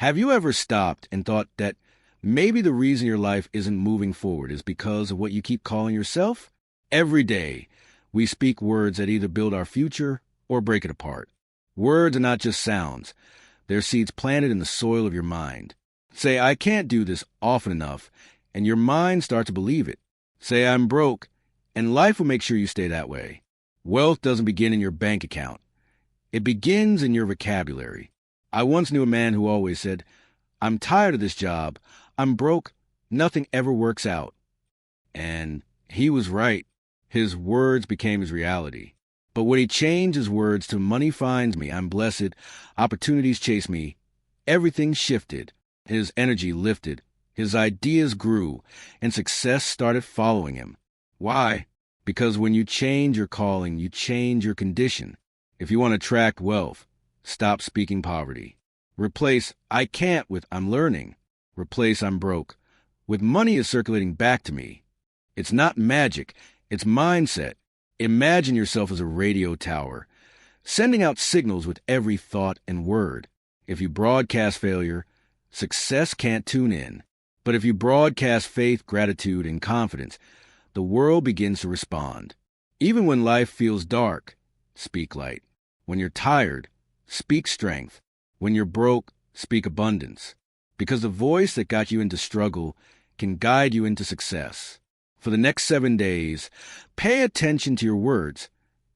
Have you ever stopped and thought that maybe the reason your life isn't moving forward is because of what you keep calling yourself? Every day, we speak words that either build our future or break it apart. Words are not just sounds. They're seeds planted in the soil of your mind. Say, I can't do this often enough, and your mind starts to believe it. Say, I'm broke, and life will make sure you stay that way. Wealth doesn't begin in your bank account. It begins in your vocabulary. I once knew a man who always said, I'm tired of this job. I'm broke. Nothing ever works out. And he was right. His words became his reality. But when he changed his words to money finds me, I'm blessed, opportunities chase me, everything shifted. His energy lifted. His ideas grew, and success started following him. Why? Because when you change your calling, you change your condition. If you want to attract wealth, stop speaking poverty. Replace I can't with I'm learning. Replace I'm broke with money is circulating back to me. It's not magic, it's mindset. Imagine yourself as a radio tower, sending out signals with every thought and word. If you broadcast failure, success can't tune in. But if you broadcast faith, gratitude, and confidence, the world begins to respond. Even when life feels dark, speak light. When you're tired, speak strength. When you're broke, speak abundance. Because the voice that got you into struggle can guide you into success. For the next 7 days, pay attention to your words,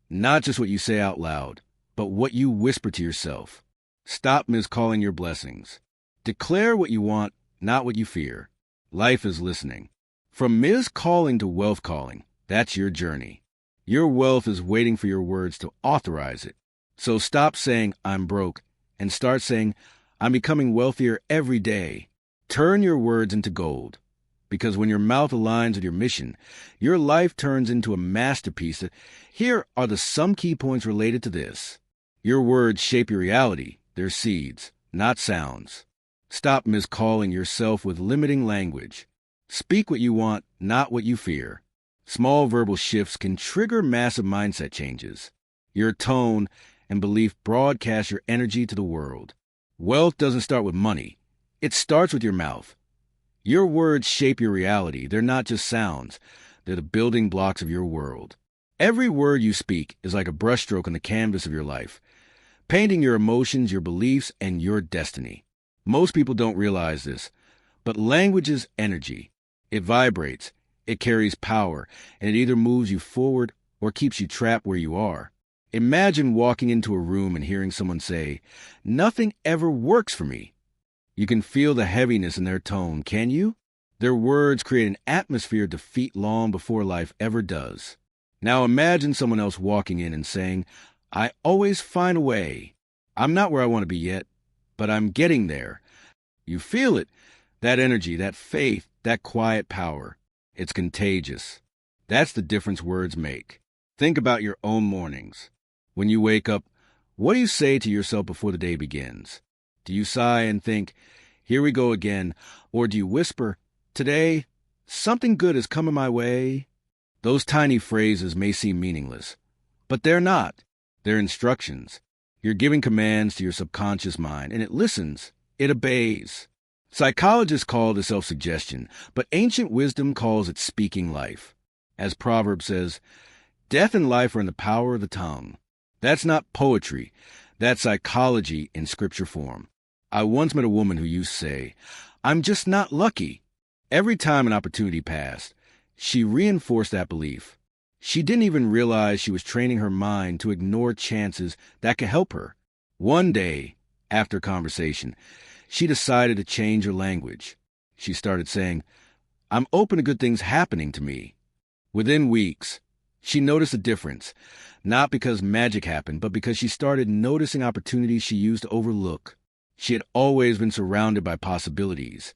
not just what you say out loud, but what you whisper to yourself. Stop miscalling your blessings. Declare what you want, not what you fear. Life is listening. From miscalling to wealth calling, that's your journey. Your wealth is waiting for your words to authorize it. So stop saying, I'm broke, and start saying, I'm becoming wealthier every day. Turn your words into gold. Because when your mouth aligns with your mission, your life turns into a masterpiece. Here are some key points related to this. Your words shape your reality. They're seeds, not sounds. Stop miscalling yourself with limiting language. Speak what you want, not what you fear. Small verbal shifts can trigger massive mindset changes. Your tone and belief broadcast your energy to the world. Wealth doesn't start with money. It starts with your mouth. Your words shape your reality. They're not just sounds. They're the building blocks of your world. Every word you speak is like a brushstroke on the canvas of your life, painting your emotions, your beliefs, and your destiny. Most people don't realize this, but language is energy. It vibrates, it carries power, and it either moves you forward or keeps you trapped where you are. Imagine walking into a room and hearing someone say, "Nothing ever works for me." You can feel the heaviness in their tone, can you? Their words create an atmosphere of defeat long before life ever does. Now imagine someone else walking in and saying, "I always find a way. I'm not where I want to be yet, but I'm getting there." You feel it, that energy, that faith, that quiet power. It's contagious. That's the difference words make. Think about your own mornings. When you wake up, what do you say to yourself before the day begins? Do you sigh and think, "Here we go again," or do you whisper, "Today, something good is coming my way"? Those tiny phrases may seem meaningless, but they're not. They're instructions. You're giving commands to your subconscious mind, and it listens. It obeys. Psychologists call this self-suggestion, but ancient wisdom calls it speaking life. As Proverbs says, death and life are in the power of the tongue. That's not poetry. That's psychology in scripture form. I once met a woman who used to say, "I'm just not lucky." Every time an opportunity passed, she reinforced that belief. She didn't even realize she was training her mind to ignore chances that could help her. One day, after conversation, she decided to change her language. She started saying, "I'm open to good things happening to me." Within weeks, she noticed a difference, not because magic happened, but because she started noticing opportunities she used to overlook. She had always been surrounded by possibilities.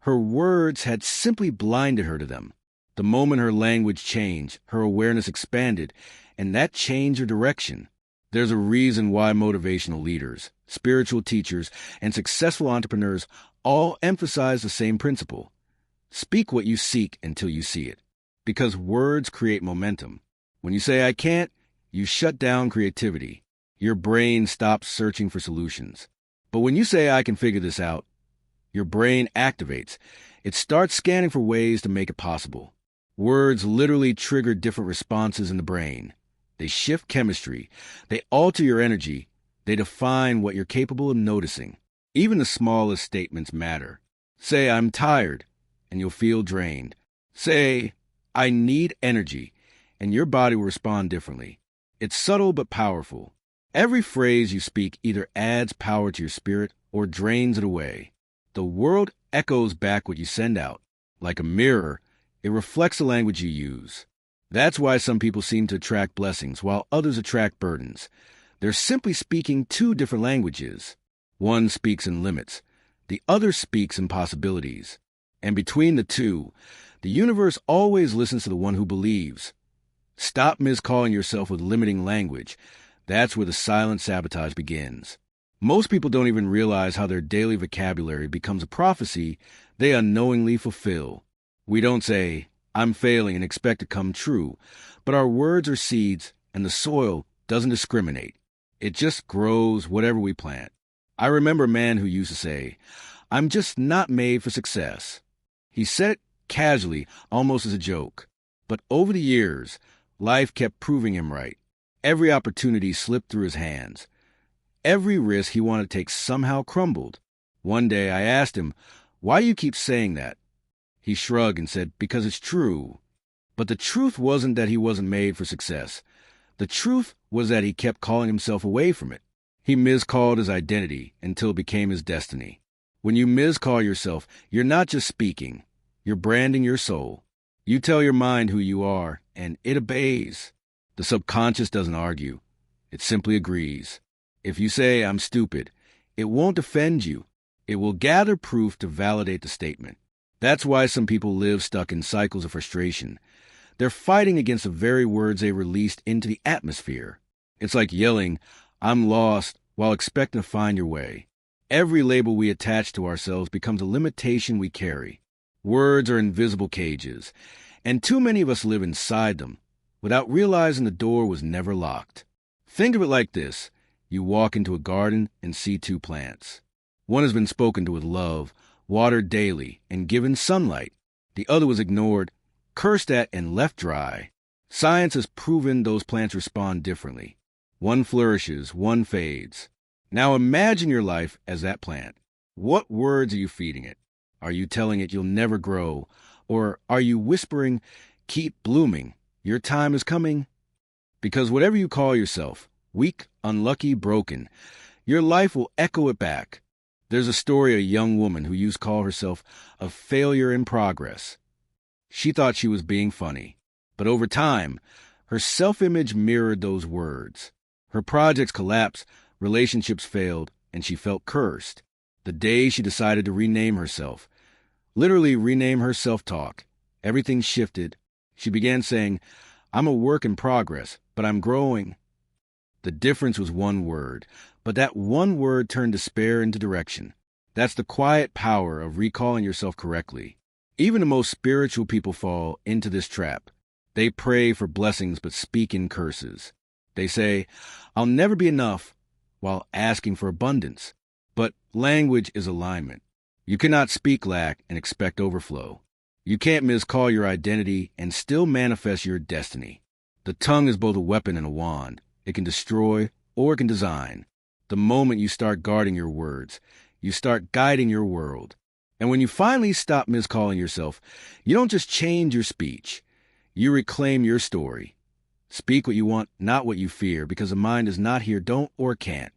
Her words had simply blinded her to them. The moment her language changed, her awareness expanded, and that changed her direction. There's a reason why motivational leaders, spiritual teachers, and successful entrepreneurs all emphasize the same principle. Speak what you seek until you see it. Because words create momentum. When you say, "I can't," you shut down creativity. Your brain stops searching for solutions. But when you say, I can figure this out, your brain activates. It starts scanning for ways to make it possible. Words literally trigger different responses in the brain. They shift chemistry. They alter your energy. They define what you're capable of noticing. Even the smallest statements matter. Say, I'm tired, and you'll feel drained. Say, I need energy, and your body will respond differently. It's subtle but powerful. Every phrase you speak either adds power to your spirit or drains it away. The world echoes back what you send out. Like a mirror, it reflects the language you use. That's why some people seem to attract blessings, while others attract burdens. They're simply speaking two different languages. One speaks in limits. The other speaks in possibilities. And between the two, the universe always listens to the one who believes. Stop miscalling yourself with limiting language. That's where the silent sabotage begins. Most people don't even realize how their daily vocabulary becomes a prophecy they unknowingly fulfill. We don't say, I'm failing, and expect to come true, but our words are seeds, and the soil doesn't discriminate. It just grows whatever we plant. I remember a man who used to say, I'm just not made for success. He said it casually, almost as a joke. But over the years, life kept proving him right. Every opportunity slipped through his hands. Every risk he wanted to take somehow crumbled. One day I asked him, why do you keep saying that? He shrugged and said, because it's true. But the truth wasn't that he wasn't made for success. The truth was that he kept calling himself away from it. He miscalled his identity until it became his destiny. When you miscall yourself, you're not just speaking. You're branding your soul. You tell your mind who you are, and it obeys. The subconscious doesn't argue. It simply agrees. If you say, I'm stupid, it won't defend you. It will gather proof to validate the statement. That's why some people live stuck in cycles of frustration. They're fighting against the very words they released into the atmosphere. It's like yelling, I'm lost, while expecting to find your way. Every label we attach to ourselves becomes a limitation we carry. Words are invisible cages, and too many of us live inside them, without realizing the door was never locked. Think of it like this. You walk into a garden and see two plants. One has been spoken to with love, watered daily, and given sunlight. The other was ignored, cursed at, and left dry. Science has proven those plants respond differently. One flourishes, one fades. Now imagine your life as that plant. What words are you feeding it? Are you telling it you'll never grow? Or are you whispering, keep blooming, your time is coming? Because whatever you call yourself, weak, unlucky, broken, your life will echo it back. There's a story of a young woman who used to call herself a failure in progress. She thought she was being funny, but over time, her self-image mirrored those words. Her projects collapsed, relationships failed, and she felt cursed. The day she decided to rename herself, literally rename her self-talk, everything shifted. She began saying, I'm a work in progress, but I'm growing. The difference was one word, but that one word turned despair into direction. That's the quiet power of recalling yourself correctly. Even the most spiritual people fall into this trap. They pray for blessings but speak in curses. They say, I'll never be enough, while asking for abundance. But language is alignment. You cannot speak lack and expect overflow. You can't miscall your identity and still manifest your destiny. The tongue is both a weapon and a wand. It can destroy or it can design. The moment you start guarding your words, you start guiding your world. And when you finally stop miscalling yourself, you don't just change your speech. You reclaim your story. Speak what you want, not what you fear, because the mind does not hear don't or can't.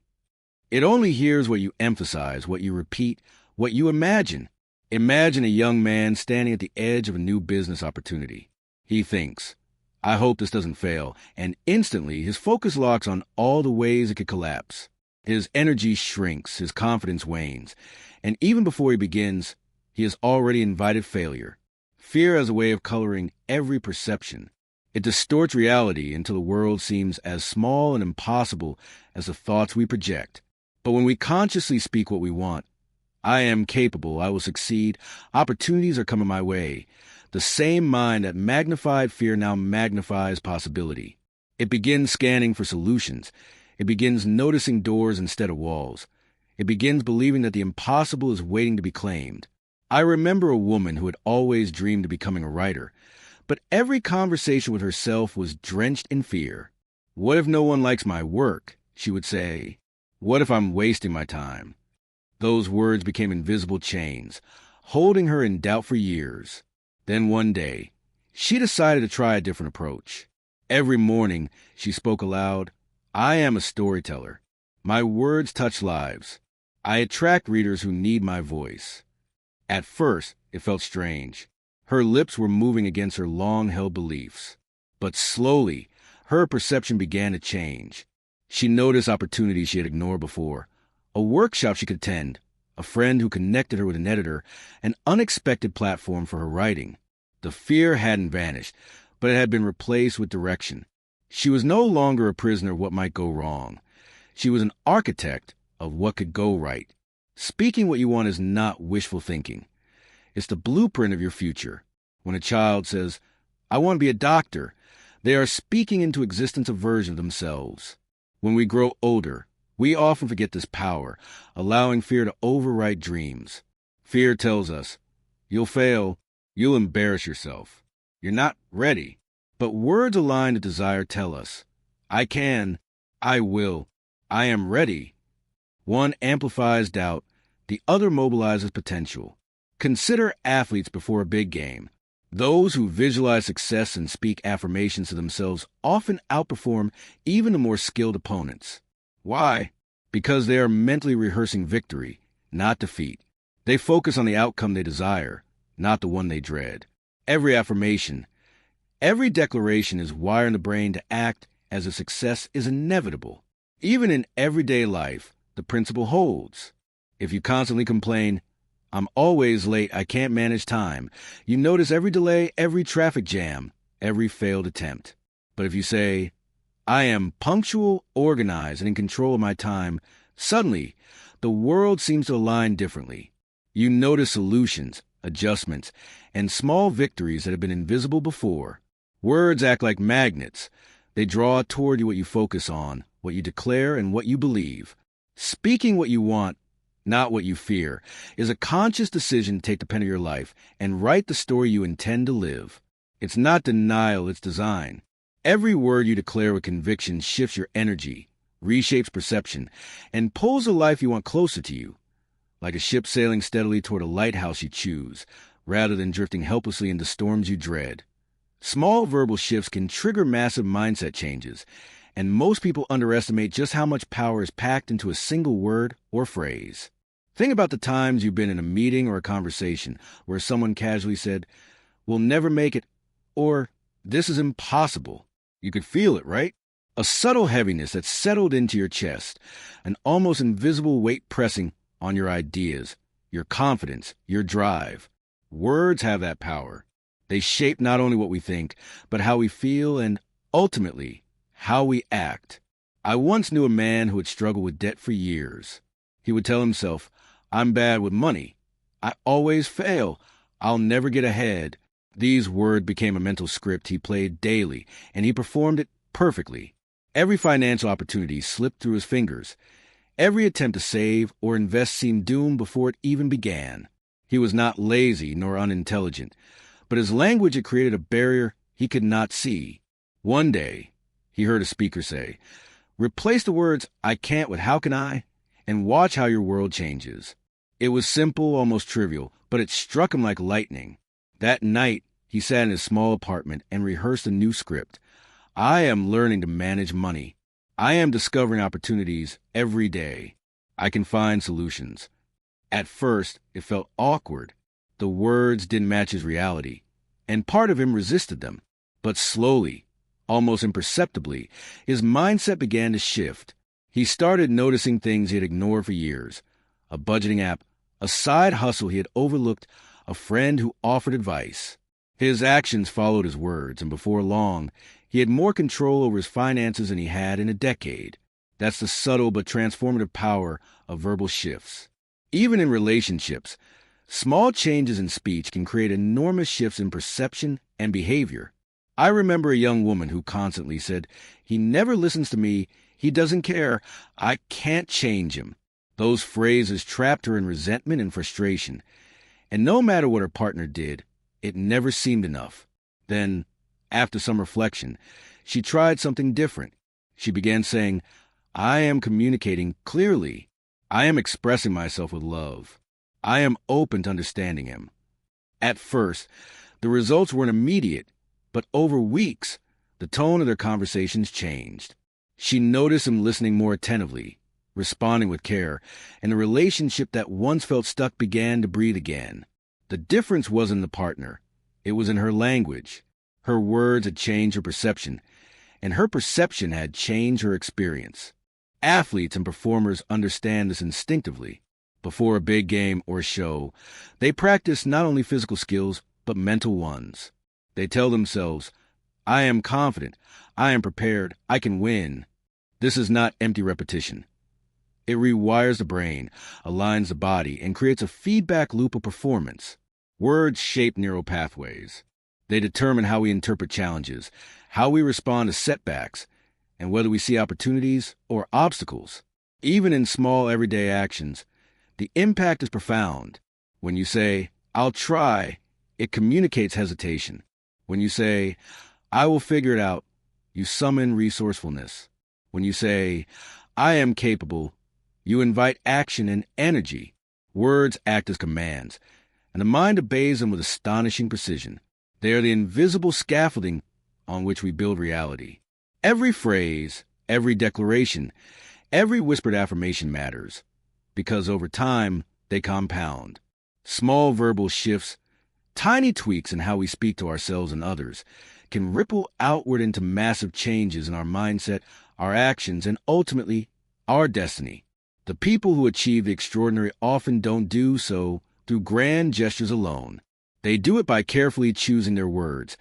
It only hears what you emphasize, what you repeat, what you imagine. Imagine a young man standing at the edge of a new business opportunity. He thinks, I hope this doesn't fail, and instantly his focus locks on all the ways it could collapse. His energy shrinks, his confidence wanes, and even before he begins, he has already invited failure. Fear has a way of coloring every perception. It distorts reality until the world seems as small and impossible as the thoughts we project. But when we consciously speak what we want, I am capable, I will succeed, opportunities are coming my way, the same mind that magnified fear now magnifies possibility. It begins scanning for solutions. It begins noticing doors instead of walls. It begins believing that the impossible is waiting to be claimed. I remember a woman who had always dreamed of becoming a writer, but every conversation with herself was drenched in fear. What if no one likes my work? She would say. What if I'm wasting my time? Those words became invisible chains, holding her in doubt for years. Then one day, she decided to try a different approach. Every morning, she spoke aloud, I am a storyteller. My words touch lives. I attract readers who need my voice. At first, it felt strange. Her lips were moving against her long-held beliefs. But slowly, her perception began to change. She noticed opportunities she had ignored before. A workshop she could attend, a friend who connected her with an editor, an unexpected platform for her writing. The fear hadn't vanished, but it had been replaced with direction. She was no longer a prisoner of what might go wrong. She was an architect of what could go right. Speaking what you want is not wishful thinking. It's the blueprint of your future. When a child says, I want to be a doctor, they are speaking into existence a version of themselves. When we grow older, we often forget this power, allowing fear to overwrite dreams. Fear tells us, you'll fail, you'll embarrass yourself, you're not ready. But words aligned to desire tell us, I can, I will, I am ready. One amplifies doubt, the other mobilizes potential. Consider athletes before a big game. Those who visualize success and speak affirmations to themselves often outperform even the more skilled opponents. Why? Because they are mentally rehearsing victory, not defeat. They focus on the outcome they desire, not the one they dread. Every affirmation, every declaration is wiring the brain to act as if success is inevitable. Even in everyday life, the principle holds. If you constantly complain, I'm always late, I can't manage time, you notice every delay, every traffic jam, every failed attempt. But if you say, I am punctual, organized, and in control of my time, suddenly, the world seems to align differently. You notice solutions, adjustments, and small victories that have been invisible before. Words act like magnets. They draw toward you what you focus on, what you declare, and what you believe. Speaking what you want, not what you fear, is a conscious decision to take the pen of your life and write the story you intend to live. It's not denial, it's design. Every word you declare with conviction shifts your energy, reshapes perception, and pulls the life you want closer to you. Like a ship sailing steadily toward a lighthouse you choose, rather than drifting helplessly into storms you dread. Small verbal shifts can trigger massive mindset changes, and most people underestimate just how much power is packed into a single word or phrase. Think about the times you've been in a meeting or a conversation where someone casually said, "We'll never make it," or "This is impossible." You could feel it, right? A subtle heaviness that settled into your chest, an almost invisible weight pressing on your ideas, your confidence, your drive. Words have that power. They shape not only what we think, but how we feel and, ultimately, how we act. I once knew a man who had struggled with debt for years. He would tell himself, "I'm bad with money. I always fail. I'll never get ahead." These words became a mental script he played daily, and he performed it perfectly. Every financial opportunity slipped through his fingers. Every attempt to save or invest seemed doomed before it even began. He was not lazy nor unintelligent, but his language had created a barrier he could not see. One day, he heard a speaker say, "Replace the words 'I can't' with 'how can I?' and watch how your world changes." It was simple, almost trivial, but it struck him like lightning. That night, he sat in his small apartment and rehearsed a new script. I am learning to manage money. I am discovering opportunities every day. I can find solutions. At first, it felt awkward. The words didn't match his reality, and part of him resisted them. But slowly, almost imperceptibly, his mindset began to shift. He started noticing things he had ignored for years. A budgeting app, a side hustle he had overlooked, a friend who offered advice. His actions followed his words, and before long, he had more control over his finances than he had in a decade. That's the subtle but transformative power of verbal shifts. Even in relationships, small changes in speech can create enormous shifts in perception and behavior. I remember a young woman who constantly said, "He never listens to me. He doesn't care. I can't change him." Those phrases trapped her in resentment and frustration. And no matter what her partner did, it never seemed enough. Then, after some reflection, she tried something different. She began saying, I am communicating clearly. I am expressing myself with love. I am open to understanding him. At first, the results weren't immediate, but over weeks, the tone of their conversations changed. She noticed him listening more attentively, responding with care, and the relationship that once felt stuck began to breathe again. The difference wasn't in the partner. It was in her language. Her words had changed her perception, and her perception had changed her experience. Athletes and performers understand this instinctively. Before a big game or show, they practice not only physical skills, but mental ones. They tell themselves, I am confident, I am prepared, I can win. This is not empty repetition. It rewires the brain, aligns the body, and creates a feedback loop of performance. Words shape neural pathways. They determine how we interpret challenges, how we respond to setbacks, and whether we see opportunities or obstacles. Even in small everyday actions, the impact is profound. When you say, I'll try, it communicates hesitation. When you say, I will figure it out, you summon resourcefulness. When you say, I am capable, you invite action and energy. Words act as commands, and the mind obeys them with astonishing precision. They are the invisible scaffolding on which we build reality. Every phrase, every declaration, every whispered affirmation matters, because over time, they compound. Small verbal shifts, tiny tweaks in how we speak to ourselves and others, can ripple outward into massive changes in our mindset, our actions, and ultimately, our destiny. The people who achieve the extraordinary often don't do so through grand gestures alone. They do it by carefully choosing their words,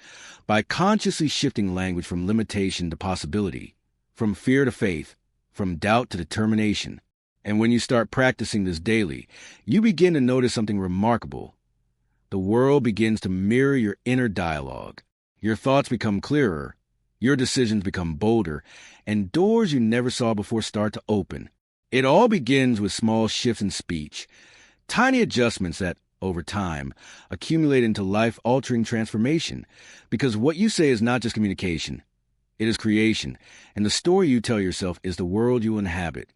by consciously shifting language from limitation to possibility, from fear to faith, from doubt to determination. And when you start practicing this daily, you begin to notice something remarkable. The world begins to mirror your inner dialogue. Your thoughts become clearer, your decisions become bolder, and doors you never saw before start to open. It all begins with small shifts in speech, tiny adjustments that, over time, accumulate into life-altering transformation, because what you say is not just communication, it is creation, and the story you tell yourself is the world you inhabit.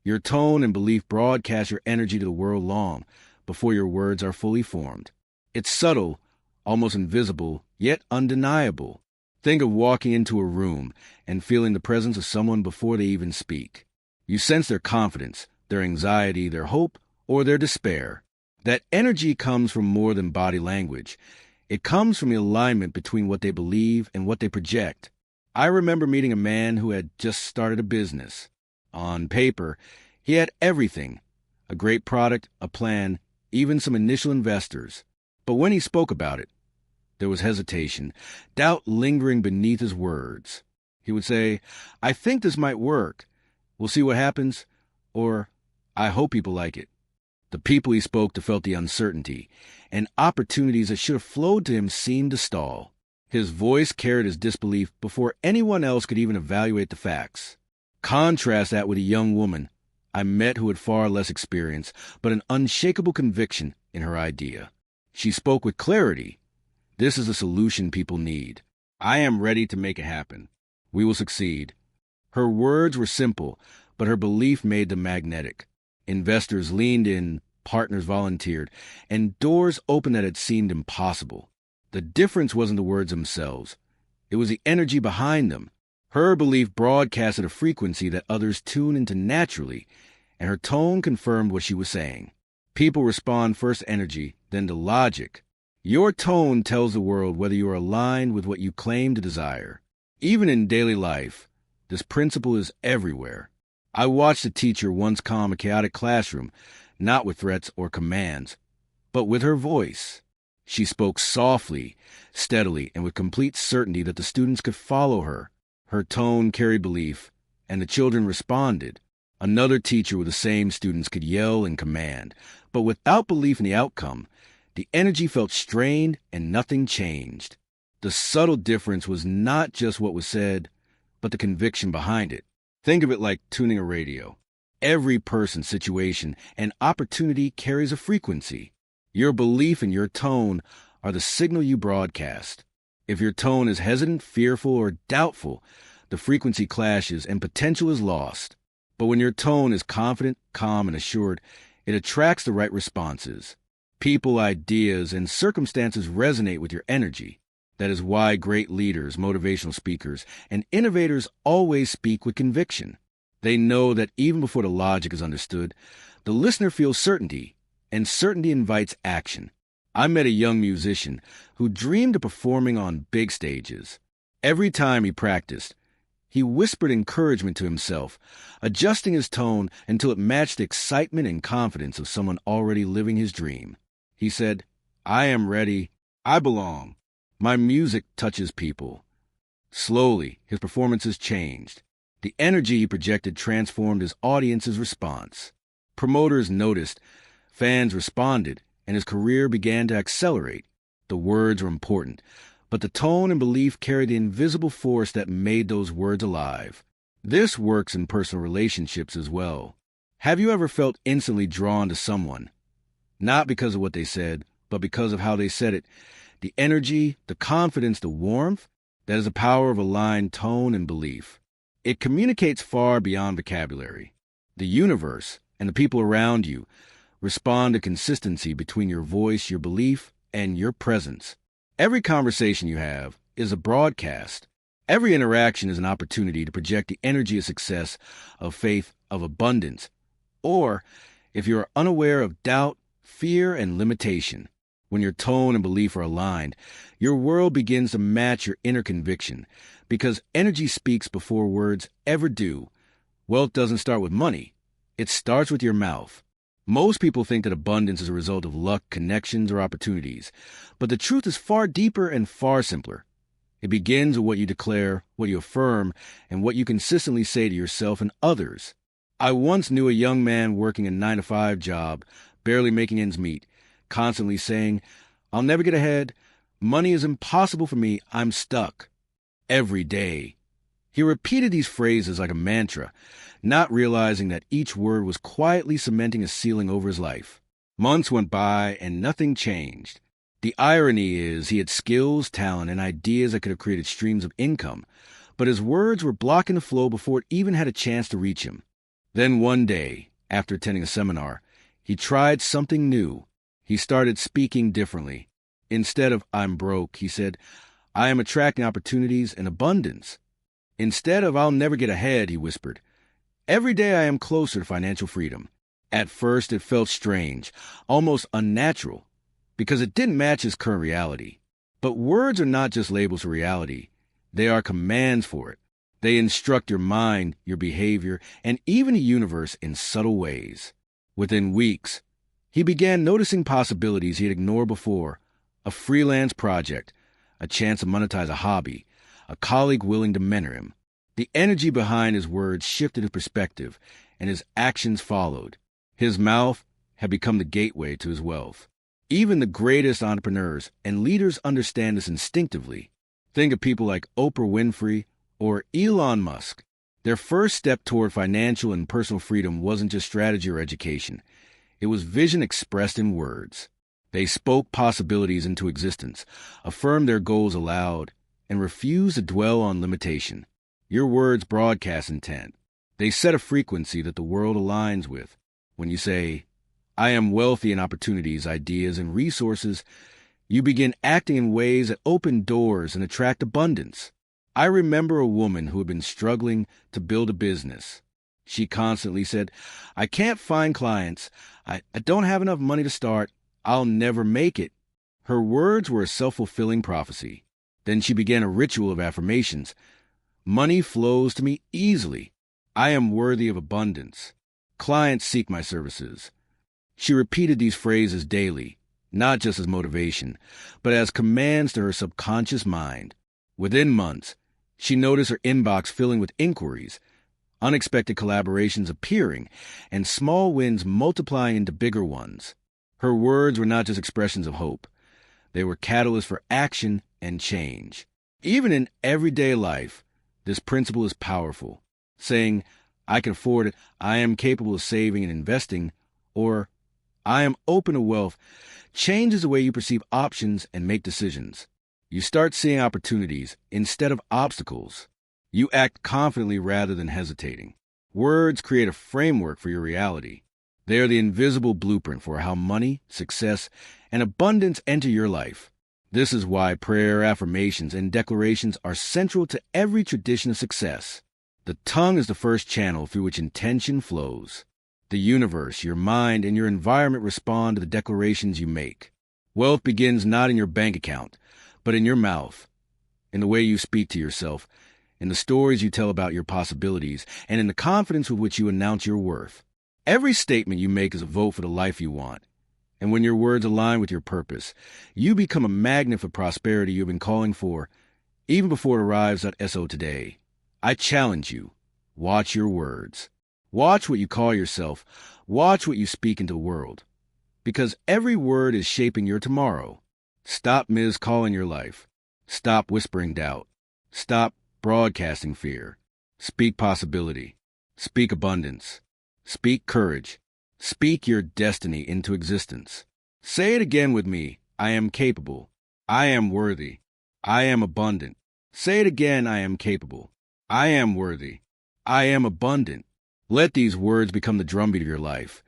Your tone and belief broadcast your energy to the world long before your words are fully formed. It's subtle, almost invisible, yet undeniable. Think of walking into a room and feeling the presence of someone before they even speak. You sense their confidence, their anxiety, their hope, or their despair. That energy comes from more than body language. It comes from the alignment between what they believe and what they project. I remember meeting a man who had just started a business. On paper, he had everything, a great product, a plan, even some initial investors. But when he spoke about it, there was hesitation, doubt lingering beneath his words. He would say, I think this might work. We'll see what happens, or I hope people like it. The people he spoke to felt the uncertainty, and opportunities that should have flowed to him seemed to stall. His voice carried his disbelief before anyone else could even evaluate the facts. Contrast that with a young woman I met who had far less experience, but an unshakable conviction in her idea. She spoke with clarity. This is the solution people need. I am ready to make it happen. We will succeed. Her words were simple, but her belief made them magnetic. Investors leaned in, partners volunteered, and doors opened that had seemed impossible. The difference wasn't the words themselves. It was the energy behind them. Her belief broadcasted a frequency that others tune into naturally, and her tone confirmed what she was saying. People respond first to energy, then to logic. Your tone tells the world whether you are aligned with what you claim to desire. Even in daily life, this principle is everywhere. I watched a teacher once calm a chaotic classroom, not with threats or commands, but with her voice. She spoke softly, steadily, and with complete certainty that the students could follow her. Her tone carried belief, and the children responded. Another teacher with the same students could yell and command, but without belief in the outcome, the energy felt strained and nothing changed. The subtle difference was not just what was said, but the conviction behind it. Think of it like tuning a radio. Every person, situation, and opportunity carries a frequency. Your belief and your tone are the signal you broadcast. If your tone is hesitant, fearful, or doubtful, the frequency clashes and potential is lost. But when your tone is confident, calm, and assured, it attracts the right responses. People, ideas, and circumstances resonate with your energy. That is why great leaders, motivational speakers, and innovators always speak with conviction. They know that even before the logic is understood, the listener feels certainty, and certainty invites action. I met a young musician who dreamed of performing on big stages. Every time he practiced, he whispered encouragement to himself, adjusting his tone until it matched the excitement and confidence of someone already living his dream. He said, "I am ready. I belong. My music touches people." Slowly, his performances changed. The energy he projected transformed his audience's response. Promoters noticed, fans responded, and his career began to accelerate. The words were important, but the tone and belief carried the invisible force that made those words alive. This works in personal relationships as well. Have you ever felt instantly drawn to someone? Not because of what they said, but because of how they said it. The energy, the confidence, the warmth, that is the power of aligned tone and belief. It communicates far beyond vocabulary. The universe and the people around you respond to consistency between your voice, your belief, and your presence. Every conversation you have is a broadcast. Every interaction is an opportunity to project the energy of success, of faith, of abundance. Or, if you are unaware of doubt, fear, and limitation, when your tone and belief are aligned, your world begins to match your inner conviction, because energy speaks before words ever do. Wealth doesn't start with money. It starts with your mouth. Most people think that abundance is a result of luck, connections, or opportunities. But the truth is far deeper and far simpler. It begins with what you declare, what you affirm, and what you consistently say to yourself and others. I once knew a young man working a 9-to-5 job, barely making ends meet, constantly saying, "I'll never get ahead. Money is impossible for me. I'm stuck." Every day. He repeated these phrases like a mantra, not realizing that each word was quietly cementing a ceiling over his life. Months went by and nothing changed. The irony is he had skills, talent, and ideas that could have created streams of income, but his words were blocking the flow before it even had a chance to reach him. Then one day, after attending a seminar, he tried something new. He started speaking differently. Instead of "I'm broke," he said, "I am attracting opportunities in abundance." Instead of "I'll never get ahead," he whispered, "Every day I am closer to financial freedom." At first it felt strange, almost unnatural, because it didn't match his current reality. But words are not just labels for reality. They are commands for it. They instruct your mind, your behavior, and even the universe in subtle ways. Within weeks, he began noticing possibilities he had ignored before: a freelance project, a chance to monetize a hobby, a colleague willing to mentor him. The energy behind his words shifted his perspective, and his actions followed. His mouth had become the gateway to his wealth. Even the greatest entrepreneurs and leaders understand this instinctively. Think of people like Oprah Winfrey or Elon Musk. Their first step toward financial and personal freedom wasn't just strategy or education. It was vision expressed in words. They spoke possibilities into existence, affirmed their goals aloud, and refused to dwell on limitation. Your words broadcast intent. They set a frequency that the world aligns with. When you say, "I am wealthy in opportunities, ideas, and resources," you begin acting in ways that open doors and attract abundance. I remember a woman who had been struggling to build a business. She constantly said, "I can't find clients. I don't have enough money to start. I'll never make it." Her words were a self-fulfilling prophecy. Then she began a ritual of affirmations. "Money flows to me easily. I am worthy of abundance. Clients seek my services." She repeated these phrases daily, not just as motivation, but as commands to her subconscious mind. Within months, she noticed her inbox filling with inquiries, unexpected collaborations appearing, and small wins multiplying into bigger ones. Her words were not just expressions of hope. They were catalysts for action and change. Even in everyday life, this principle is powerful. Saying, I can afford it, I am capable of saving and investing, or I am open to wealth changes the way you perceive options and make decisions. You start seeing opportunities instead of obstacles. You act confidently rather than hesitating. Words create a framework for your reality. They are the invisible blueprint for how money, success, and abundance enter your life. This is why prayer, affirmations, and declarations are central to every tradition of success. The tongue is the first channel through which intention flows. The universe, your mind, and your environment respond to the declarations you make. Wealth begins not in your bank account, but in your mouth, in the way you speak to yourself, in the stories you tell about your possibilities, and in the confidence with which you announce your worth. Every statement you make is a vote for the life you want. And when your words align with your purpose, you become a magnet for prosperity you've been calling for, even before it arrives at SO today. I challenge you. Watch your words. Watch what you call yourself. Watch what you speak into the world. Because every word is shaping your tomorrow. Stop miscalling your life. Stop whispering doubt. Stop broadcasting fear. Speak possibility. Speak abundance. Speak courage. Speak your destiny into existence. Say it again with me. I am capable. I am worthy. I am abundant. Say it again. I am capable. I am worthy. I am abundant. Let these words become the drumbeat of your life,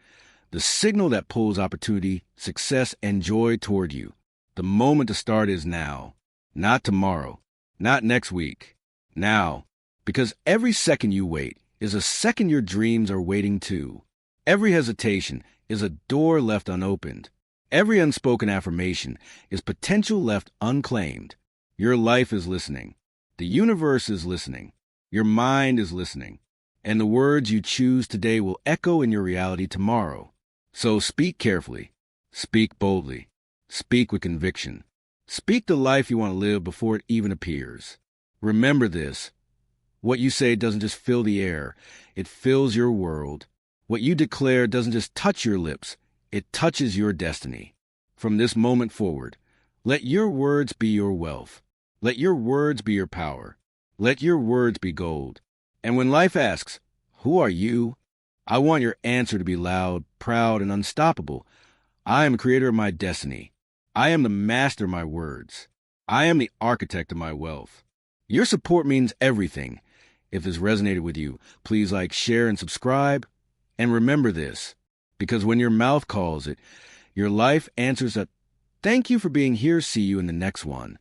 the signal that pulls opportunity, success, and joy toward you. The moment to start is now, not tomorrow, not next week. Now, because every second you wait is a second your dreams are waiting too. Every hesitation is a door left unopened. Every unspoken affirmation is potential left unclaimed. Your life is listening. The universe is listening. Your mind is listening. And the words you choose today will echo in your reality tomorrow. So speak carefully. Speak boldly. Speak with conviction. Speak the life you want to live before it even appears. Remember this. What you say doesn't just fill the air. It fills your world. What you declare doesn't just touch your lips. It touches your destiny. From this moment forward, let your words be your wealth. Let your words be your power. Let your words be gold. And when life asks, who are you? I want your answer to be loud, proud, and unstoppable. I am the creator of my destiny. I am the master of my words. I am the architect of my wealth. Your support means everything. If this resonated with you, please like, share, and subscribe. And remember this, because when your mouth calls it, your life answers a thank you for being here. See you in the next one.